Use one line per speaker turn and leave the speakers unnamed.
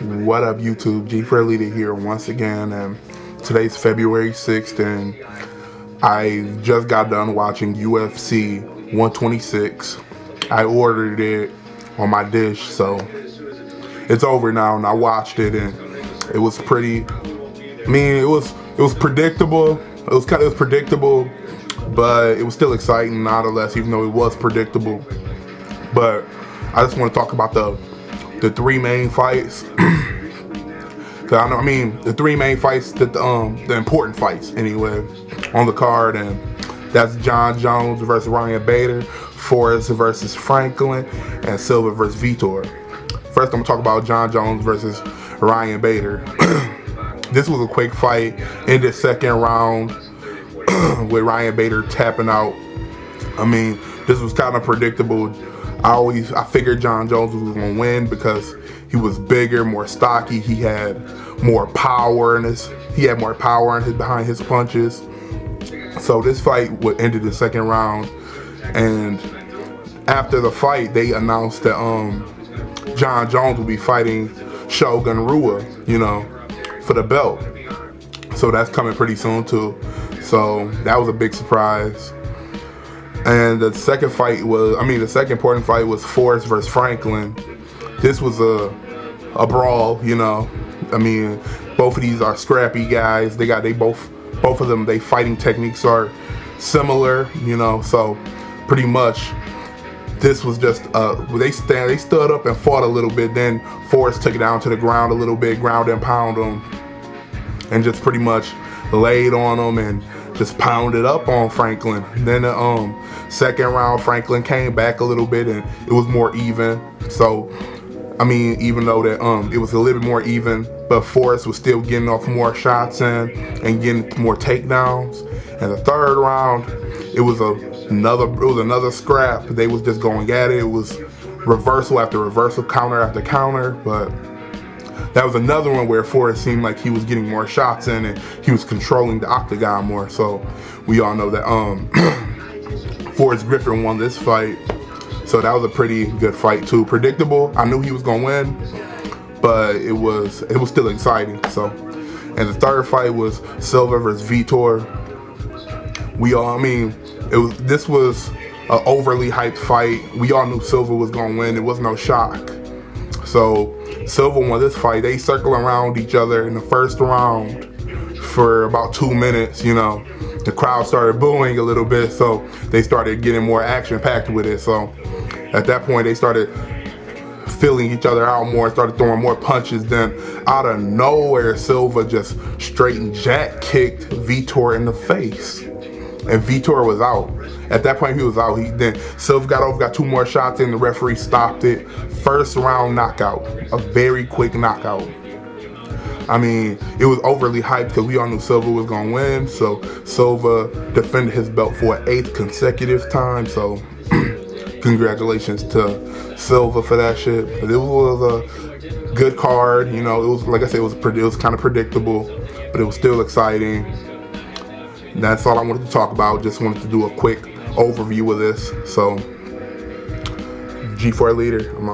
What up, YouTube? G4 Leader here once again, and today's February 6th, and I just got done watching UFC 126. I ordered it on my dish, so it's over now, and I watched it, and it was pretty. I mean, it was predictable. It was predictable, but it was still exciting nonetheless, even though it was predictable. But I just want to talk about the three main fights. The three main fights, the important fights anyway, on the card, and that's Jon Jones versus Ryan Bader, Forrest versus Franklin, and Silva versus Vitor. First, I'm gonna talk about Jon Jones versus Ryan Bader. This was a quick fight in the second round with Ryan Bader tapping out. I mean, this was kind of predictable. I figured Jon Jones was gonna win because he was bigger, more stocky. He had more power behind his punches. So this fight ended the second round, and after the fight, they announced that Jon Jones will be fighting Shogun Rua, for the belt. So that's coming pretty soon too. So that was a big surprise. And the second important fight was Forrest versus Franklin. This was a brawl, I mean, both of these are scrappy guys. Both of them, they fighting techniques are similar, so pretty much this was just they stood up and fought a little bit. Then Forrest took it down to the ground a little bit, ground and pound them, and just pretty much laid on them and just pounded up on Franklin. Then the second round, Franklin came back a little bit and it was more even. So I mean, even though that it was a little bit more even, but Forrest was still getting off more shots in and getting more takedowns. And the third round, it was another scrap. They was just going at it. It was reversal after reversal, counter after counter. But that was another one where Forrest seemed like he was getting more shots in and he was controlling the octagon more. So we all know that Forrest Griffin won this fight. So that was a pretty good fight too. Predictable. I knew he was gonna win, but it was still exciting. So, and the third fight was Silva versus Vitor. This was an overly hyped fight. We all knew Silva was gonna win. It was no shock. So Silva won this fight. They circled around each other in the first round for about 2 minutes. The crowd started booing a little bit, so they started getting more action-packed with it. So at that point, they started filling each other out more, started throwing more punches. Then out of nowhere, Silva just straight and jack kicked Vitor in the face, and Vitor was out. At that point, he was out. Then Silva got over, got 2 more shots in. The referee stopped it. First round knockout, a very quick knockout. I mean, it was overly hyped because we all knew Silva was gonna win. So Silva defended his belt for an 8th consecutive time. So congratulations to Silva for that shit. But it was a good card. It was, like I said, it was kind of predictable, but it was still exciting. And that's all I wanted to talk about. Just wanted to do a quick overview of this. So G4 Leader.